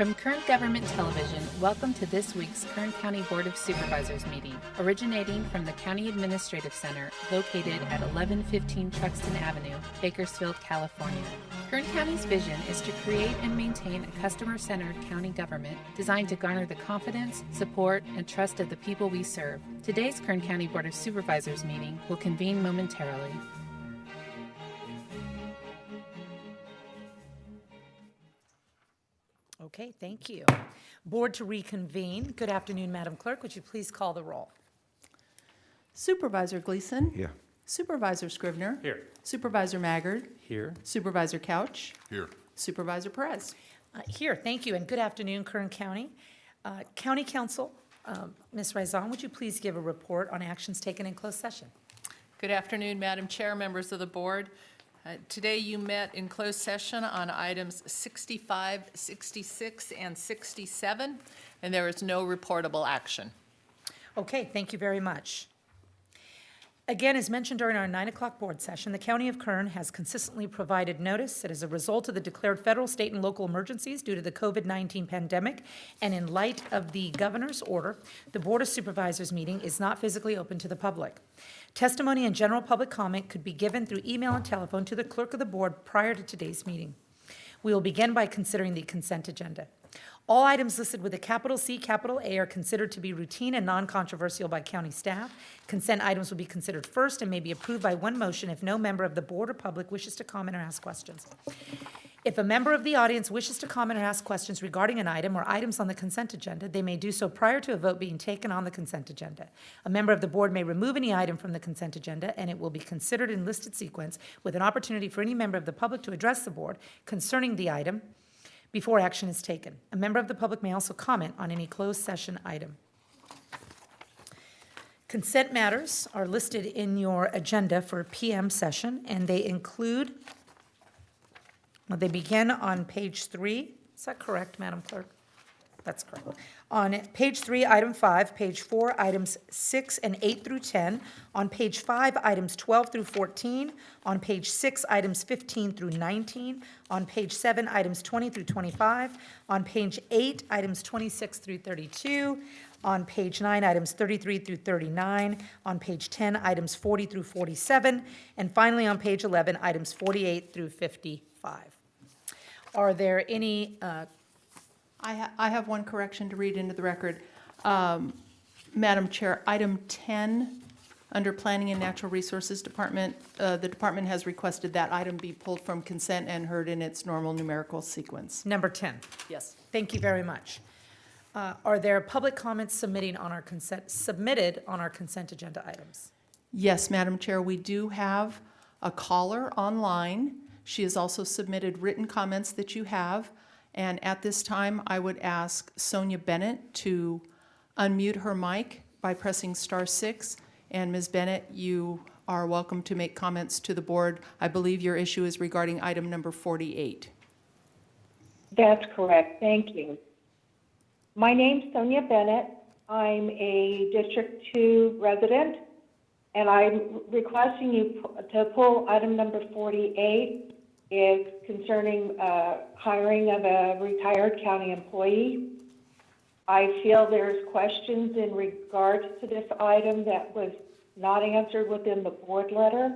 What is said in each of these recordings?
From Kern Government Television, welcome to this week's Kern County Board of Supervisors meeting, originating from the County Administrative Center located at 1115 Truxtun Avenue, Bakersfield, California. Kern County's vision is to create and maintain a customer-centered county government designed to garner the confidence, support, and trust of the people we serve. Today's Kern County Board of Supervisors meeting will convene momentarily. Okay, thank you. Board to reconvene. Good afternoon, Madam Clerk. Would you please call the roll? Supervisor Gleason? Here. Supervisor Scrivener? Here. Supervisor Maggard? Here. Supervisor Couch? Here. Supervisor Perez? Here, thank you, and good afternoon, Kern County. County Council, Ms. Raison, would you please give a report on actions taken in closed session? Good afternoon, Madam Chair, members of the board. Today you met in closed session on items 65, 66, and 67, and there is no reportable action. Okay, thank you very much. Again, as mentioned during our 9 o'clock board session, the County of Kern has consistently provided notice that as a result of the declared federal, state, and local emergencies due to the COVID-19 pandemic, and in light of the governor's order, the Board of Supervisors meeting is not physically open to the public. Testimony and general public comment could be given through email and telephone to the clerk of the board prior to today's meeting. We will begin by considering the consent agenda. All items listed with a capital C, capital A are considered to be routine and non-controversial by county staff. Consent items will be considered first and may be approved by one motion if no member of the board or public wishes to comment or ask questions. If a member of the audience wishes to comment or ask questions regarding an item or items on the consent agenda, they may do so prior to a vote being taken on the consent agenda. A member of the board may remove any item from the consent agenda, and it will be considered in listed sequence with an opportunity for any member of the public to address the board concerning the item before action is taken. A member of the public may also comment on any closed session item. Consent matters are listed in your agenda for PM session, and they include, well, they begin on page 3. Is that correct, Madam Clerk? That's correct. On page 3, item 5, page 4, items 6 and 8 through 10, on page 5, items 12 through 14, on page 6, items 15 through 19, on page 7, items 20 through 25, on page 8, items 26 through 32, on page 9, items 33 through 39, on page 10, items 40 through 47, and finally on page 11, items 48 through 55. Are there any I have one correction to read into the record. Madam Chair, item 10, under Planning and Natural Resources Department, the department has requested that item be pulled from consent and heard in its normal numerical sequence. number 10? Yes. Thank you very much. Are there public comments submitted on our consent agenda items? Yes, Madam Chair, we do have a caller online. She has also submitted written comments that you have. And at this time, I would ask Sonia Bennett to unmute her mic by pressing *6. And Ms. Bennett, you are welcome to make comments to the board. I believe your issue is regarding item number 48. That's correct. Thank you. My name's Sonia Bennett. I'm a District 2 resident, and I'm requesting you to pull item number 48. Is concerning hiring of a retired county employee. I feel there's questions in regards to this item that was not answered within the board letter,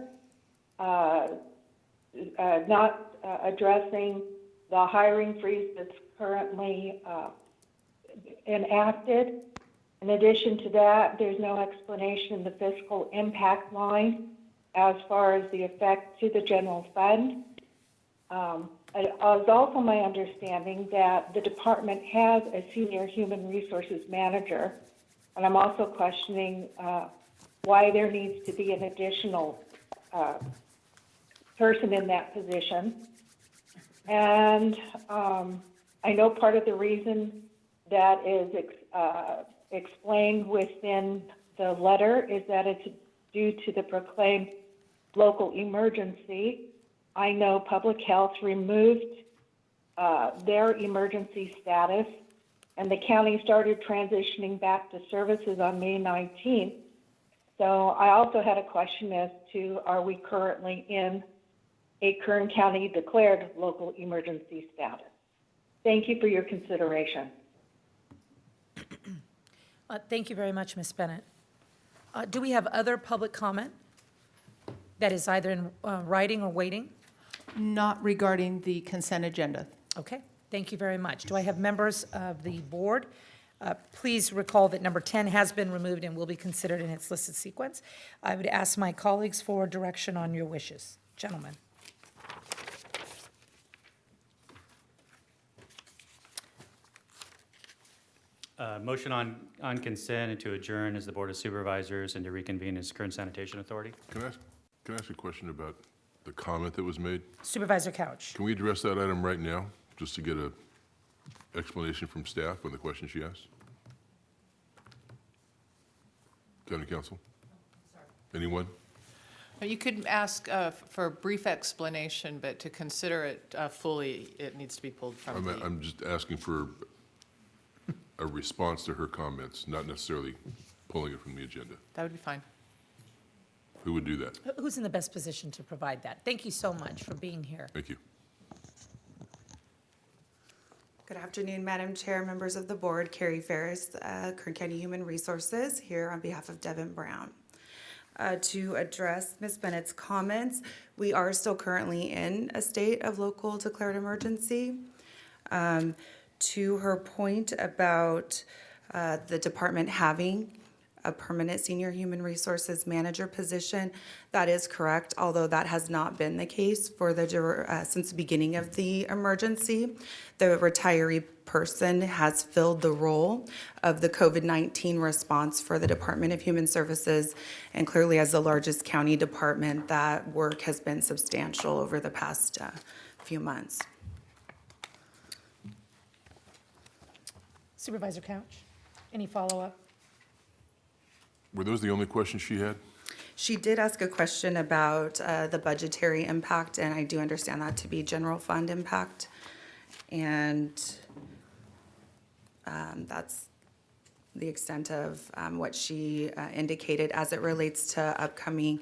not addressing the hiring freeze that's currently enacted. In addition to that, there's no explanation in the fiscal impact line as far as the effect to the general fund. It was also my understanding that the department has a senior human resources manager, and I'm also questioning why there needs to be an additional person in that position. And I know part of the reason that is explained within the letter is that it's due to the proclaimed local emergency. I know Public Health removed their emergency status, and the county started transitioning back to services on May 19th. So I also had a question as to, are we currently in a Kern County declared local emergency status? Thank you for your consideration. Thank you very much, Ms. Bennett. Do we have other public comment that is either in writing or waiting? Not regarding the consent agenda. Okay, thank you very much. Do I have members of the board? Please recall that number 10 has been removed and will be considered in its listed sequence. I would ask my colleagues for direction on your wishes. Gentlemen. Motion on consent and to adjourn as the Board of Supervisors and to reconvene as Kern Sanitation Authority. Can I ask a question about the comment that was made? Supervisor Couch. Can we address that item right now, just to get a explanation from staff on the question she asked? County Council? Anyone? You could ask for a brief explanation, but to consider it fully, it needs to be pulled from the... I'm just asking for a response to her comments, not necessarily pulling it from the agenda. That would be fine. Who would do that? Who's in the best position to provide that? Thank you so much for being here. Thank you. Good afternoon, Madam Chair, members of the board. Carrie Ferris, Kern County Human Resources, here on behalf of Devin Brown. To address Ms. Bennett's comments, we are still currently in a state of local declared emergency. To her point about the department having a permanent senior human resources manager position, that is correct, although that has not been the case for since the beginning of the emergency. The retiree person has filled the role of the COVID-19 response for the Department of Human Services, and clearly as the largest county department, that work has been substantial over the past few months. Supervisor Couch, any follow-up? Were those the only questions she had? She did ask a question about the budgetary impact, and I do understand that to be general fund impact. And that's the extent of what she indicated as it relates to upcoming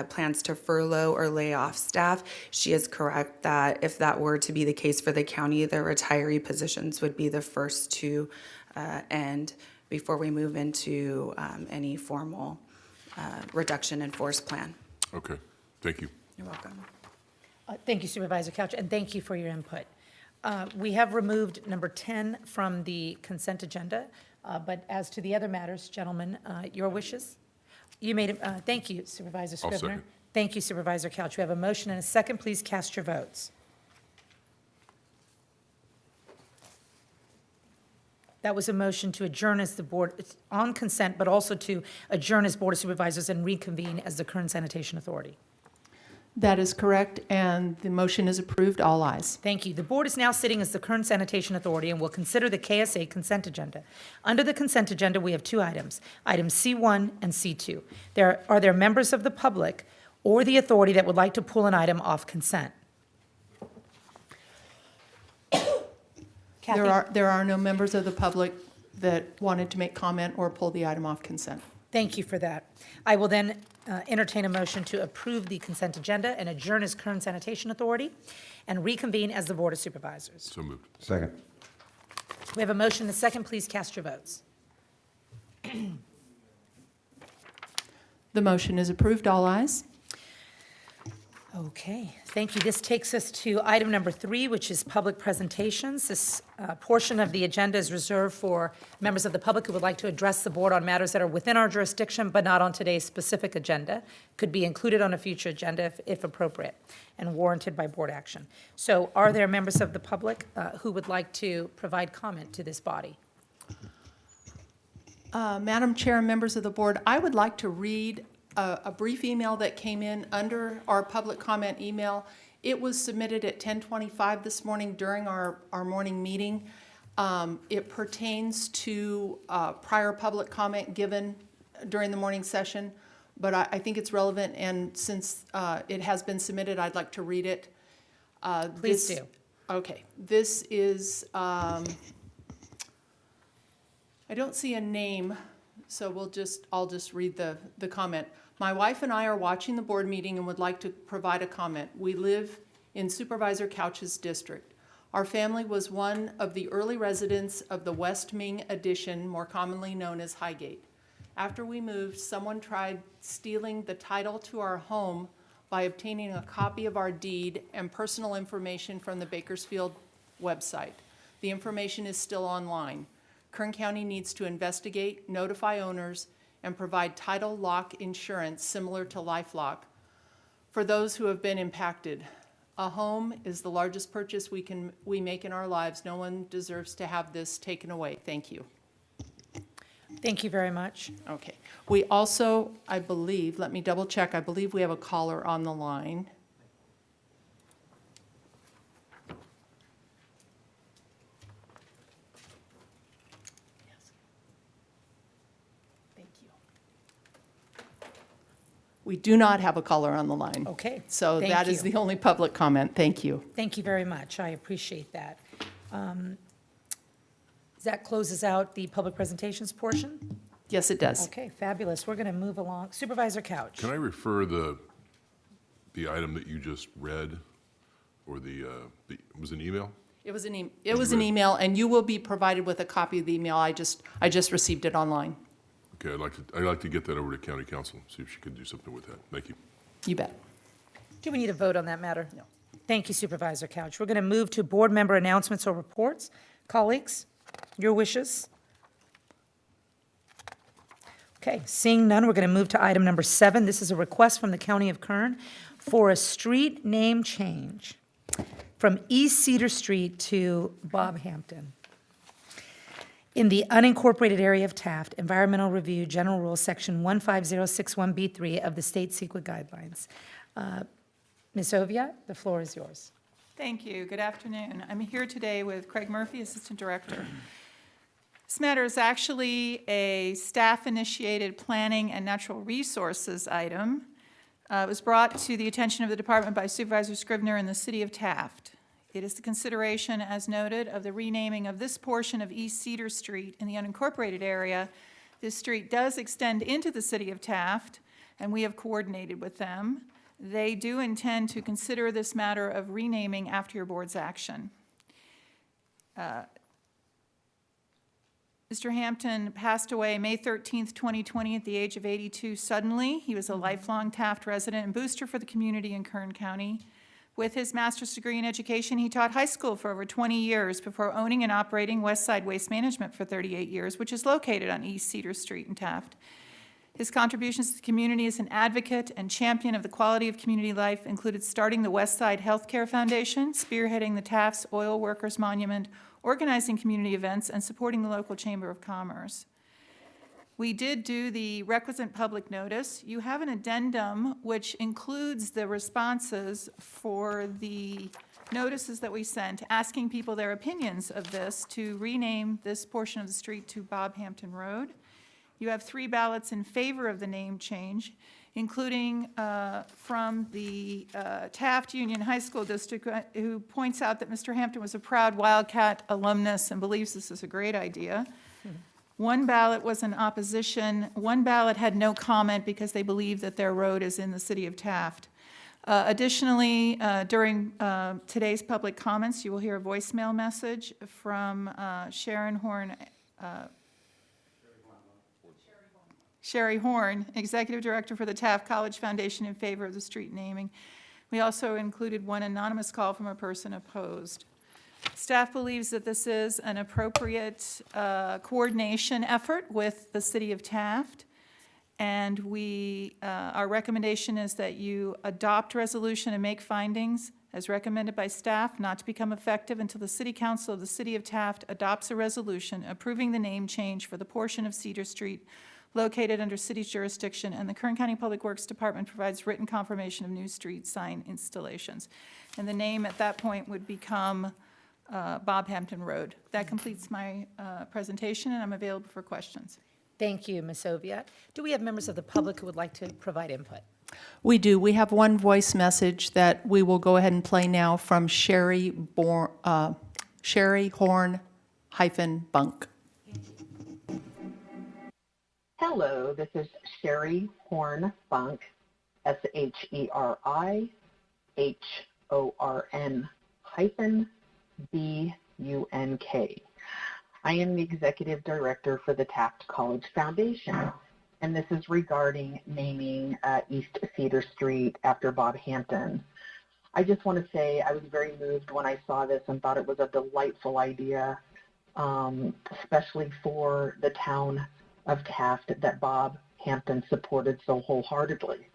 plans to furlough or lay off staff. She is correct that if that were to be the case for the county, the retiree positions would be the first to end before we move into any formal reduction in force plan. Okay, thank you. You're welcome. Thank you, Supervisor Couch, and thank you for your input. We have removed number 10 from the consent agenda, but as to the other matters, gentlemen, your wishes? You made it. Thank you, Supervisor I'll Scrivener. second. Thank you, Supervisor Couch. We have a motion and a second. Please cast your votes. That was a motion to adjourn as the board, it's on consent, but also to adjourn as Board of Supervisors and reconvene as the Kern Sanitation Authority. That is correct, and the motion is approved. All ayes. Thank you. The board is now sitting as the Kern Sanitation Authority and will consider the KSA consent agenda. Under the consent agenda, we have two items, items C1 and C2. Are there members of the public or the authority that would like to pull an item off consent? Kathy? There are no members of the public that wanted to make comment or pull the item off consent. Thank you for that. I will then entertain a motion to approve the consent agenda and adjourn as Kern Sanitation Authority and reconvene as the Board of Supervisors. So moved. Second. We have a motion and a second. Please cast your votes. The motion is approved. All ayes. Okay, thank you. This takes us to item number 3, which is public presentations. This portion of the agenda is reserved for members of the public who would like to address the board on matters that are within our jurisdiction but not on today's specific agenda. Could be included on a future agenda if appropriate and warranted by board action. So are there members of the public who would like to provide comment to this body? Madam Chair and members of the board, I would like to read a brief email that came in under our public comment email. It was submitted at 10:25 this morning during our morning meeting. It pertains to prior public comment given during the morning session, but I think it's relevant, and since it has been submitted, I'd like to read it. Please do. Okay. This is, I don't see a name, so I'll just read the comment. My wife and I are watching the board meeting and would like to provide a comment. We live in Supervisor Couch's district. Our family was one of the early residents of the West Ming addition, more commonly known as Highgate. After we moved, someone tried stealing the title to our home by obtaining a copy of our deed and personal information from the Bakersfield website. The information is still online. Kern County needs to investigate, notify owners, and provide title lock insurance similar to LifeLock for those who have been impacted. A home is the largest purchase we make in our lives. No one deserves to have this taken away. Thank you. Thank you very much. Okay. We also, I believe, let me double check, I believe we have a caller on the line. Yes. Thank you. We do not have a caller on the line. Okay, So thank that is you. the only public comment. Thank you. Thank you very much. I appreciate that. That closes out the public presentations portion. Yes, it does. Okay, fabulous. We're going to move along. Supervisor Couch. Can I refer the item that you just read, or it was an email? It was an email, and you will be provided with a copy of the email. I just received it online. Okay, I'd like to get that over to County Council, see if she could do something with that. Thank you. You bet. Do we need a vote on that matter? No. Thank you, Supervisor Couch. We're going to move to board member announcements or reports. Colleagues, your wishes? Okay, seeing none, we're going to move to item number 7. This is a request from the County of Kern for a street name change from East Cedar Street to Bob Hampton. In the unincorporated area of Taft, Environmental Review General Rule, Section 15061B3 of the State CEQA Guidelines. Ms. Oviatt, the floor is yours. Thank you. Good afternoon. I'm here today with Craig Murphy, Assistant Director. This matter is actually a staff-initiated planning and natural resources item. It was brought to the attention of the department by Supervisor Scrivener in the city of Taft. It is the consideration, as noted, of the renaming of this portion of East Cedar Street in the unincorporated area. This street does extend into the city of Taft, and we have coordinated with them. They do intend to consider this matter of renaming after your board's action. Mr. Hampton passed away May 13th, 2020 at the age of 82 suddenly. He was a lifelong Taft resident and booster for the community in Kern County. With his master's degree in education, he taught high school for over 20 years before owning and operating Westside Waste Management for 38 years, which is located on East Cedar Street in Taft. His contributions to the community as an advocate and champion of the quality of community life included starting the Westside Healthcare Foundation, spearheading the Taft's Oil Workers Monument, organizing community events, and supporting the local Chamber of Commerce. We did do the requisite public notice. You have an addendum which includes the responses for the notices that we sent, asking people their opinions of this to rename this portion of the street to Bob Hampton Road. You have 3 ballots in favor of the name change, including from the Taft Union High School District, who points out that Mr. Hampton was a proud Wildcat alumnus and believes this is a great idea. 1 ballot was in opposition. 1 ballot had no comment because they believe that their road is in the city of Taft. Additionally, during today's public comments, you will hear a voicemail message from Sherry Horn, Executive Director for the Taft College Foundation, in favor of the street naming. We also included 1 anonymous call from a person opposed. Staff believes that this is an appropriate coordination effort with the city of Taft, and our recommendation is that you adopt resolution and make findings as recommended by staff, not to become effective until the City Council of the City of Taft adopts a resolution approving the name change for the portion of Cedar Street located under city's jurisdiction, and the Kern County Public Works Department provides written confirmation of new street sign installations. And the name at that point would become Bob Hampton Road. That completes my presentation, and I'm available for questions. Thank you, Ms. Oviatt. Do we have members of the public who would like to provide input? We do. We have 1 voice message that we will go ahead and play now from Sherry Horn-Bunk. Hello, this is Sherry Horn Bunk, SHERI HORN B-U-N-K. I am the Executive Director for the Taft College Foundation, and this is regarding naming East Cedar Street after Bob Hampton. I just want to say I was very moved when I saw this and thought it was a delightful idea, especially for the town of Taft that Bob Hampton supported so wholeheartedly.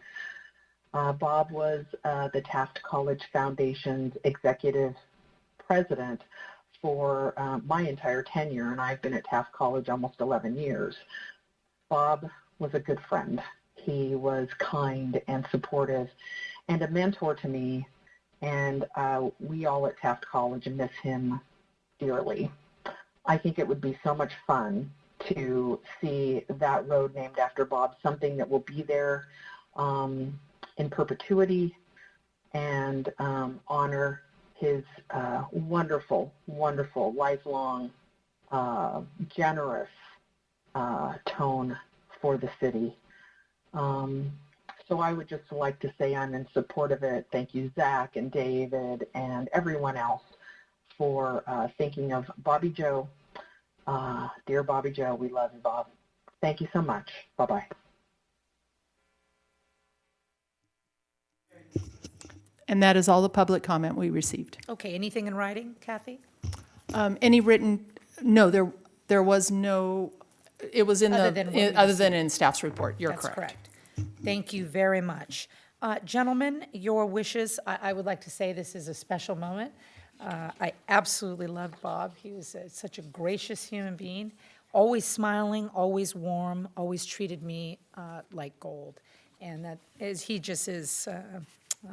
Bob was the Taft College Foundation's executive president for my entire tenure, and I've been at Taft College almost 11 years. Bob was a good friend. He was kind and supportive and a mentor to me, and we all at Taft College miss him dearly. I think it would be so much fun to see that road named after Bob, something that will be there in perpetuity and honor his wonderful, wonderful, lifelong, generous tone for the city. So I would just like to say I'm in support of it. Thank you, Zach and David and everyone else for thinking of Bobby Joe. Dear Bobby Joe, we love you, Bob. Thank you so much. Bye-bye. And that is all the public comment we received. Okay, anything in writing, Kathy? Any written, no, there was no, it was in Other than what we other than in staff's report. You're That's correct. Thank you very much. Gentlemen, your wishes, I would like to say this is a special moment. I absolutely loved Bob. He was such a gracious human being, always smiling, always warm, always treated me like gold. And that is, he just is,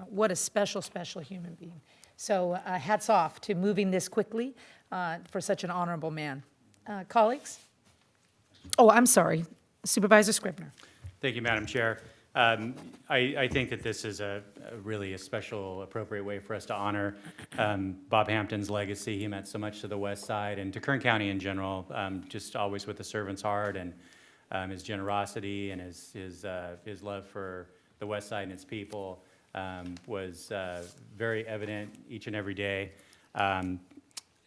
what a special, special human being. So hats off to moving this quickly for such an honorable man. Colleagues? Oh, I'm sorry. Supervisor Scribner. Thank you, Madam Chair. I think that this is a really a special, appropriate way for us to honor Bob Hampton's legacy. He meant so much to the West Side and to Kern County in general, just always with a servant's heart and his generosity and his love for the West Side and its people was very evident each and every day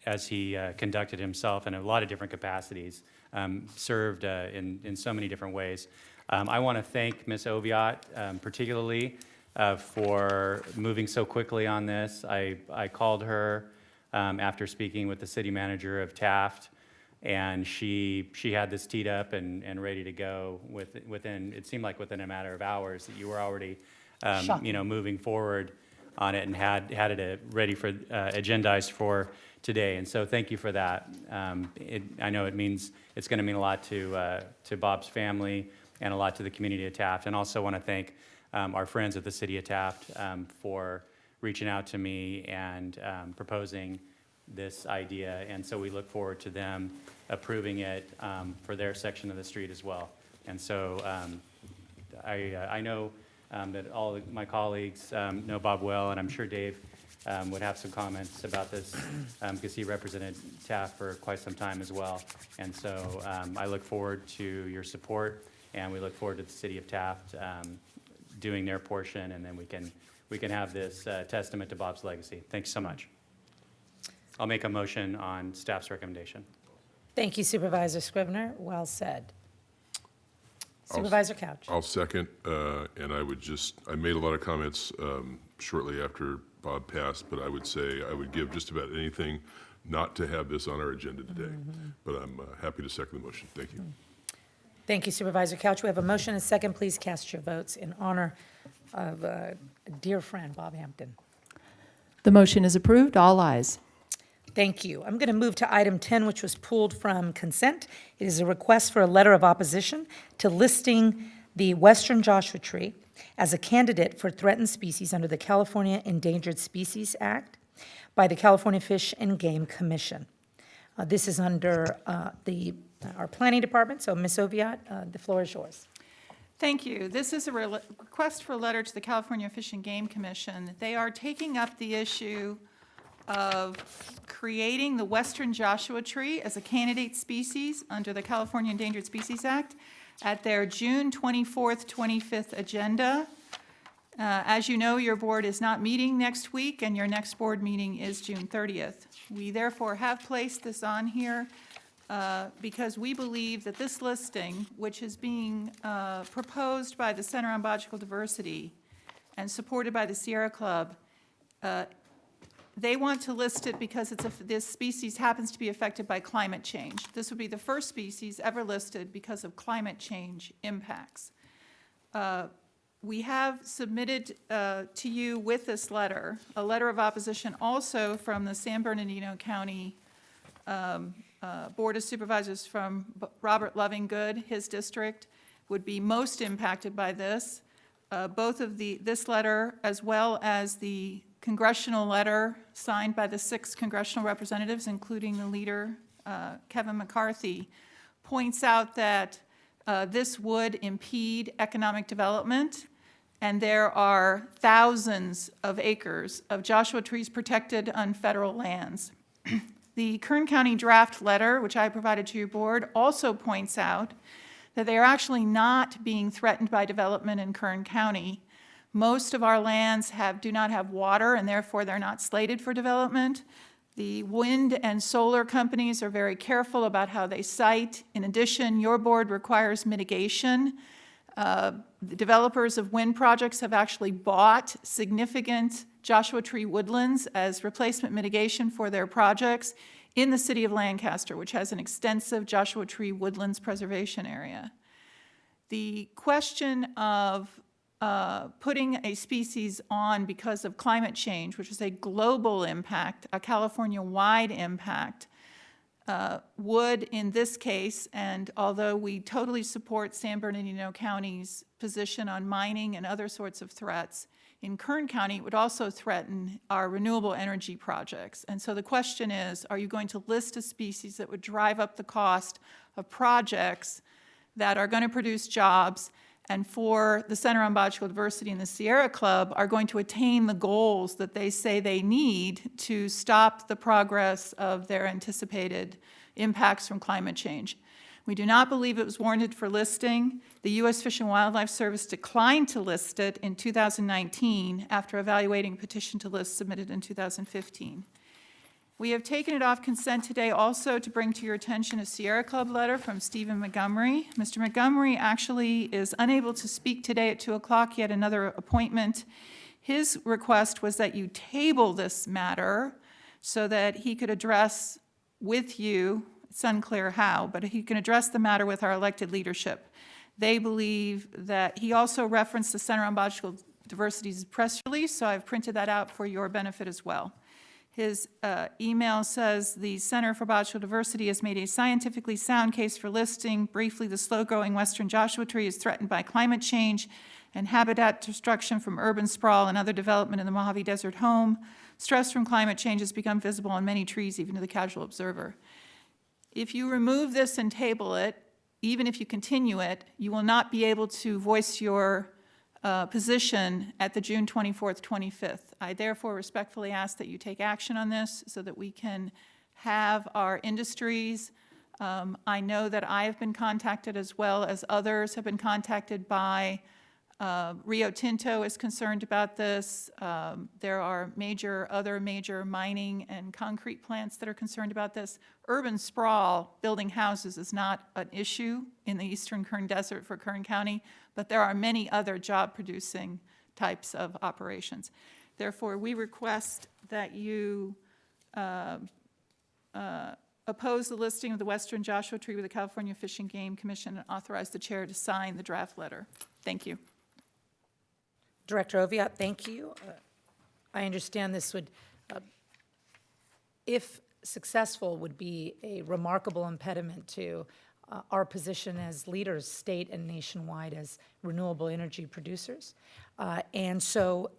as he conducted himself in a lot of different capacities, served in so many different ways. I want to thank Ms. Oviatt particularly for moving so quickly on this. I called her after speaking with the city manager of Taft, and she had this teed up and ready to go within, it seemed like within a matter of hours that you were already moving forward on it and had it ready for agendized for today. And so thank you for that. I know it's going to mean a lot to Bob's family and a lot to the community of Taft. And also want to thank our friends at the city of Taft for reaching out to me and proposing this idea. And so we look forward to them approving it for their section of the street as well. And so I know that all of my colleagues know Bob well, and I'm sure Dave would have some comments about this because he represented Taft for quite some time as well. And so I look forward to your support, and we look forward to the city of Taft doing their portion, and then we can have this testament to Bob's legacy. Thanks so much. I'll make a motion on staff's recommendation. Thank you, Supervisor Scribner. Well said. Supervisor Couch. I'll second, and I made a lot of comments shortly after Bob passed, but I would say I would give just about anything not to have this on our agenda today. But I'm happy to second the motion. Thank you. Thank you, Supervisor Couch. We have a motion and a second. Please cast your votes in honor of a dear friend, Bob Hampton. The motion is approved. All ayes. Thank you. I'm going to move to item 10, which was pulled from consent. It is a request for a letter of opposition to listing the western Joshua tree as a candidate for threatened species under the California Endangered Species Act by the California Fish and Game Commission. This is under our planning department, so Ms. Oviatt, the floor is yours. Thank you. This is a request for a letter to the California Fish and Game Commission. They are taking up the issue of creating the western Joshua tree as a candidate species under the California Endangered Species Act at their June 24th, 25th agenda. As you know, your board is not meeting next week, and your next board meeting is June 30th. We therefore have placed this on here because we believe that this listing, which is being proposed by the Center on Biological Diversity and supported by the Sierra Club, they want to list it because this species happens to be affected by climate change. This would be the first species ever listed because of climate change impacts. We have submitted to you with this letter, a letter of opposition also from the San Bernardino County Board of Supervisors from Robert Lovingood. His district would be most impacted by this. Both of this letter as well as the congressional letter signed by the 6 congressional representatives, including the leader, Kevin McCarthy, points out that this would impede economic development, and there are thousands of acres of Joshua trees protected on federal lands. The Kern County draft letter, which I provided to your board, also points out that they are actually not being threatened by development in Kern County. Most of our lands do not have water, and therefore they're not slated for development. The wind and solar companies are very careful about how they site. In addition, your board requires mitigation. The developers of wind projects have actually bought significant Joshua tree woodlands as replacement mitigation for their projects in the city of Lancaster, which has an extensive Joshua tree woodlands preservation area. The question of putting a species on because of climate change, which is a global impact, a California-wide impact, would in this case, and although we totally support San Bernardino County's position on mining and other sorts of threats, in Kern County it would also threaten our renewable energy projects. And so the question is, are you going to list a species that would drive up the cost of projects that are going to produce jobs and for the Center on Biological Diversity and the Sierra Club are going to attain the goals that they say they need to stop the progress of their anticipated impacts from climate change? We do not believe it was warranted for listing. The U.S. Fish and Wildlife Service declined to list it in 2019 after evaluating a petition to list submitted in 2015. We have taken it off consent today also to bring to your attention a Sierra Club letter from Stephen Montgomery. Mr. Montgomery actually is unable to speak today at 2 o'clock. He had another appointment. His request was that you table this matter so that he could address with you, it's unclear how, but he can address the matter with our elected leadership. They believe that he also referenced the Center on Biological Diversity's press release, so I've printed that out for your benefit as well. His email says, the Center for Biological Diversity has made a scientifically sound case for listing. Briefly, the slow-growing western Joshua tree is threatened by climate change and habitat destruction from urban sprawl and other development in the Mojave Desert home. Stress from climate change has become visible on many trees, even to the casual observer. If you remove this and table it, even if you continue it, you will not be able to voice your position at the June 24th, 25th. I therefore respectfully ask that you take action on this so that we can have our industries. I know that I have been contacted as well as others have been contacted by Rio Tinto is concerned about this. There are other major mining and concrete plants that are concerned about this. Urban sprawl, building houses, is not an issue in the eastern Kern Desert for Kern County, but there are many other job-producing types of operations. Therefore, we request that you oppose the listing of the western Joshua tree with the California Fish and Game Commission and authorize the chair to sign the draft letter. Thank you. Director Oviatt, thank you. I understand this would, if successful, would be a remarkable impediment to our position as leaders, state and nationwide, as renewable energy producers. And so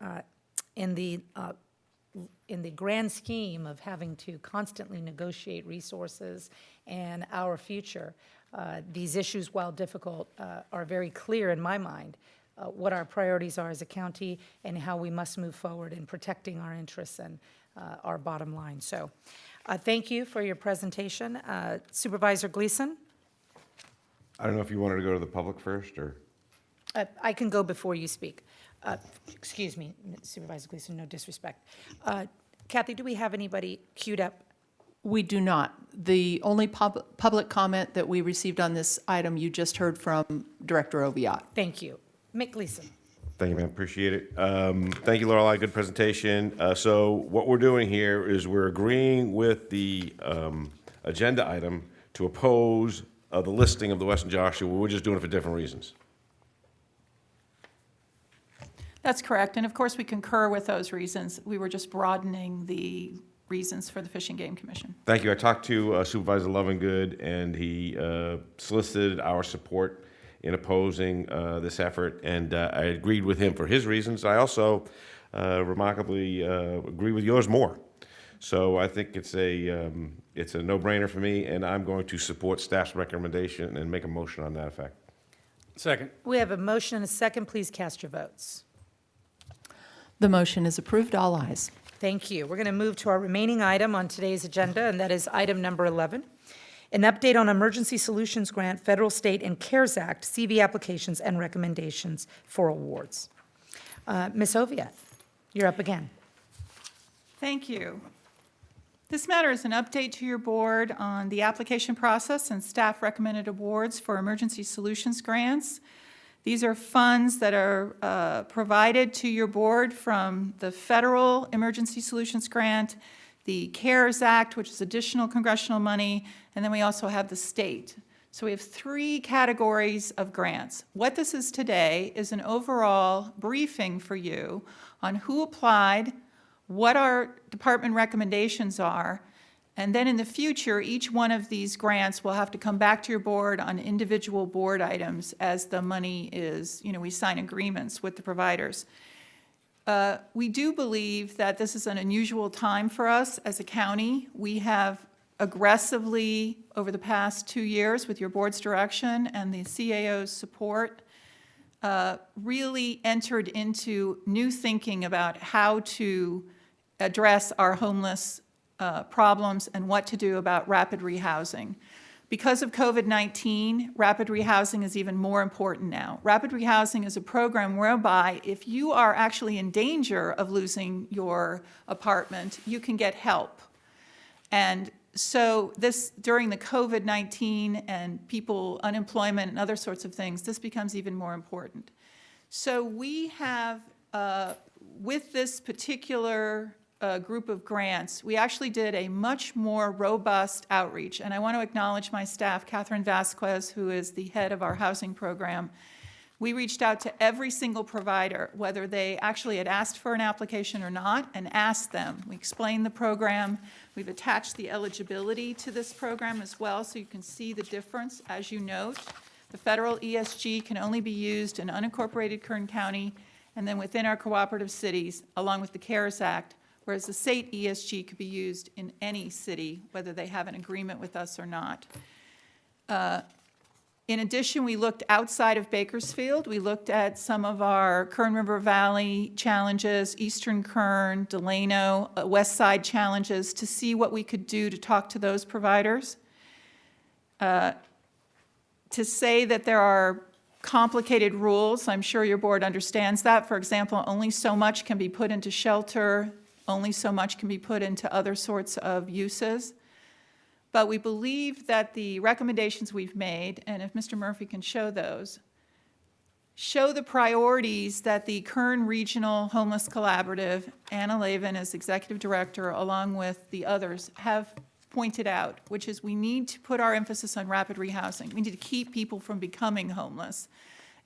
in the grand scheme of having to constantly negotiate resources and our future, these issues, while difficult, are very clear in my mind. What our priorities are as a county and how we must move forward in protecting our interests and our bottom line. So thank you for your presentation. Supervisor Gleason? I don't know if you wanted to go to the public first, or? I can go before you speak. Excuse me, Supervisor Gleason, no disrespect. Kathy, do we have anybody queued up? We do not. The only public comment that we received on this item you just heard from Director Oviatt. Thank you. Mick Gleason. Thank you, ma'am. Appreciate it. Thank you, Lorelei. Good presentation. So what we're doing here is we're agreeing with the agenda item to oppose the listing of the Western Joshua. We're just doing it for different reasons. That's correct, and of course, we concur with those reasons. We were just broadening the reasons for the Fish and Game Commission. Thank you. I talked to Supervisor Lovingood, and he solicited our support in opposing this effort, and I agreed with him for his reasons. I also remarkably agree with yours more. So I think it's a no-brainer for me, and I'm going to support staff's recommendation and make a motion on that effect. Second. We have a motion and a second. Please cast your votes. The motion is approved. All ayes. Thank you. We're going to move to our remaining item on today's agenda, and that is item number 11, an update on Emergency Solutions Grant, Federal, State, and CARES Act CV applications and recommendations for awards. Ms. Oviatt, you're up again. Thank you. This matter is an update to your board on the application process and staff recommended awards for emergency solutions grants. These are funds that are provided to your board from the Federal Emergency Solutions Grant, the CARES Act, which is additional congressional money, and then we also have the state. So we have 3 categories of grants. What this is today is an overall briefing for you on who applied, what our department recommendations are, and then in the future, each one of these grants will have to come back to your board on individual board items as the money is, we sign agreements with the providers. We do believe that this is an unusual time for us as a county. We have aggressively, over the past 2 years, with your board's direction and the CAO's support, really entered into new thinking about how to address our homeless problems and what to do about rapid rehousing. Because of COVID-19, rapid rehousing is even more important now. Rapid rehousing is a program whereby if you are actually in danger of losing your apartment, you can get help. And so this, during the COVID-19 and people, unemployment and other sorts of things, this becomes even more important. So we have, with this particular group of grants, we actually did a much more robust outreach. And I want to acknowledge my staff, Catherine Vasquez, who is the head of our housing program. We reached out to every single provider, whether they actually had asked for an application or not, and asked them. We explained the program. We've attached the eligibility to this program as well, so you can see the difference. As you note, the federal ESG can only be used in unincorporated Kern County and then within our cooperative cities, along with the CARES Act, whereas the state ESG could be used in any city, whether they have an agreement with us or not. In addition, we looked outside of Bakersfield. We looked at some of our Kern River Valley challenges, Eastern Kern, Delano, West Side challenges, to see what we could do to talk to those providers. To say that there are complicated rules, I'm sure your board understands that. For example, only so much can be put into shelter, only so much can be put into other sorts of uses. But we believe that the recommendations we've made, and if Mr. Murphy can show those, show the priorities that the Kern Regional Homeless Collaborative, Anna Lavin as executive director, along with the others, have pointed out, which is we need to put our emphasis on rapid rehousing. We need to keep people from becoming homeless,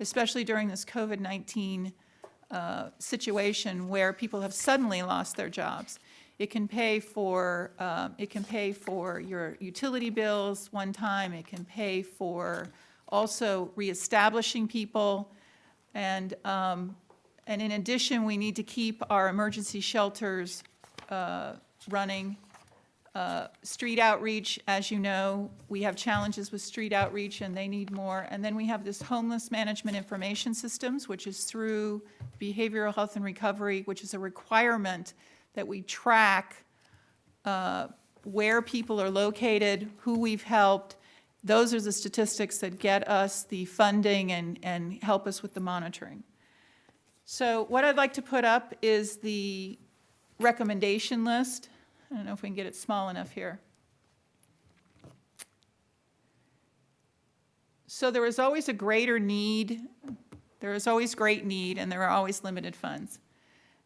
especially during this COVID-19 situation where people have suddenly lost their jobs. It can pay for your utility bills one time. It can pay for also reestablishing people, and in addition, we need to keep our emergency shelters running. Street outreach, as you know, we have challenges with street outreach and they need more. And then we have this homeless management information systems, which is through behavioral health and recovery, which is a requirement that we track where people are located, who we've helped. Those are the statistics that get us the funding and help us with the monitoring. So what I'd like to put up is the recommendation list. I don't know if we can get it small enough here. So there is always a greater need, there is always great need, and there are always limited funds.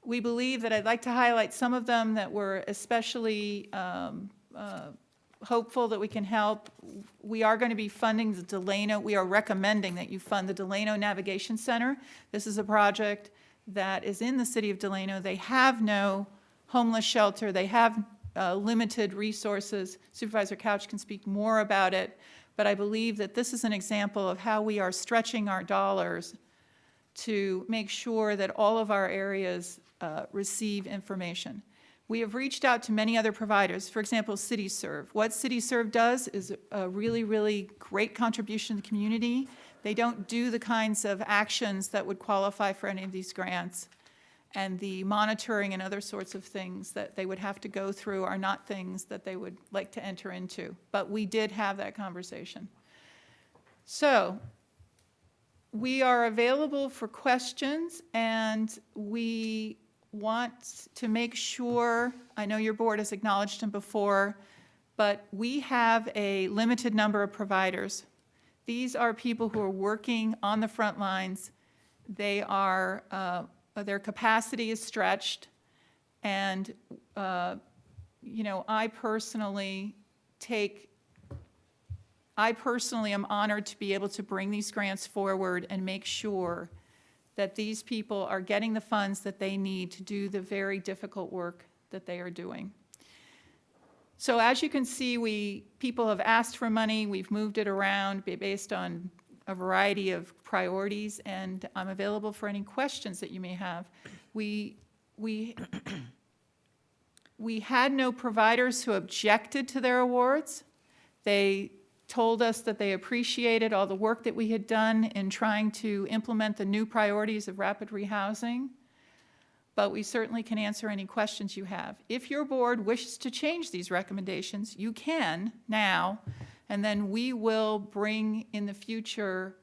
We believe that I'd like to highlight some of them that we're especially hopeful that we can help. We are going to be funding the Delano, we are recommending that you fund the Delano Navigation Center. This is a project that is in the city of Delano. They have no homeless shelter, they have limited resources. Supervisor Couch can speak more about it, but I believe that this is an example of how we are stretching our dollars to make sure that all of our areas receive information. We have reached out to many other providers, for example, CityServe. What CityServe does is a really, really great contribution to the community. They don't do the kinds of actions that would qualify for any of these grants. And the monitoring and other sorts of things that they would have to go through are not things that they would like to enter into. But we did have that conversation. So we are available for questions, and we want to make sure, I know your board has acknowledged them before, but we have a limited number of providers. These are people who are working on the front lines. They are, their capacity is stretched, and you know, I personally am honored to be able to bring these grants forward and make sure that these people are getting the funds that they need to do the very difficult work that they are doing. So as you can see, people have asked for money, we've moved it around based on a variety of priorities, and I'm available for any questions that you may have. We had no providers who objected to their awards. They told us that they appreciated all the work that we had done in trying to implement the new priorities of rapid rehousing, but we certainly can answer any questions you have. If your board wishes to change these recommendations, you can now, and then we will bring in the future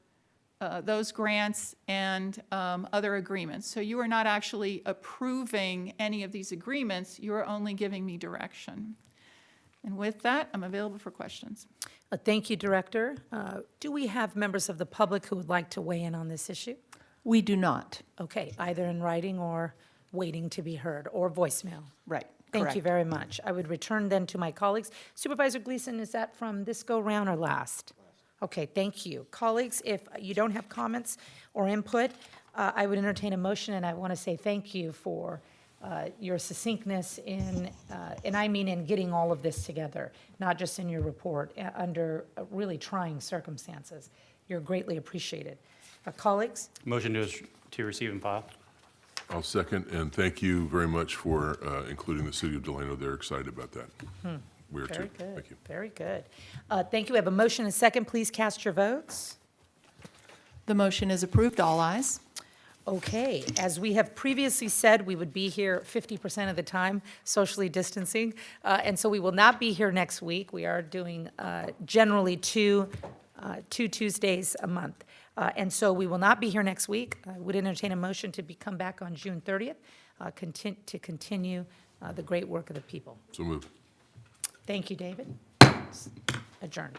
those grants and other agreements. So you are not actually approving any of these agreements, you are only giving me direction. And with that, I'm available for questions. Thank you, Director. Do we have members of the public who would like to weigh in on this issue? We do not. Okay, either in writing or waiting to be heard, or voicemail. Right, Thank correct. you very much. I would return then to my colleagues. Supervisor Gleason, is that from this go-round or last? Okay, thank you. Colleagues, if you don't have comments or input, I would entertain a motion, and I want to say thank you for your succinctness in, and I mean in getting all of this together, not just in your report, under really trying circumstances. You're greatly appreciated. Colleagues? Motion to receive and file. I'll second, and thank you very much for including the city of Delano. They're excited about that. We are Very too. good. Thank you. Very good. Thank you. We have a motion and a second. Please cast your votes. The motion is approved, all ayes. Okay, as we have previously said, we would be here 50% of the time, socially distancing, and so we will not be here next week. We are doing generally two Tuesdays a month, and so we will not be here next week. I would entertain a motion to come back on June 30th to continue the great work of the people. So moved. Thank you, David. Adjourned.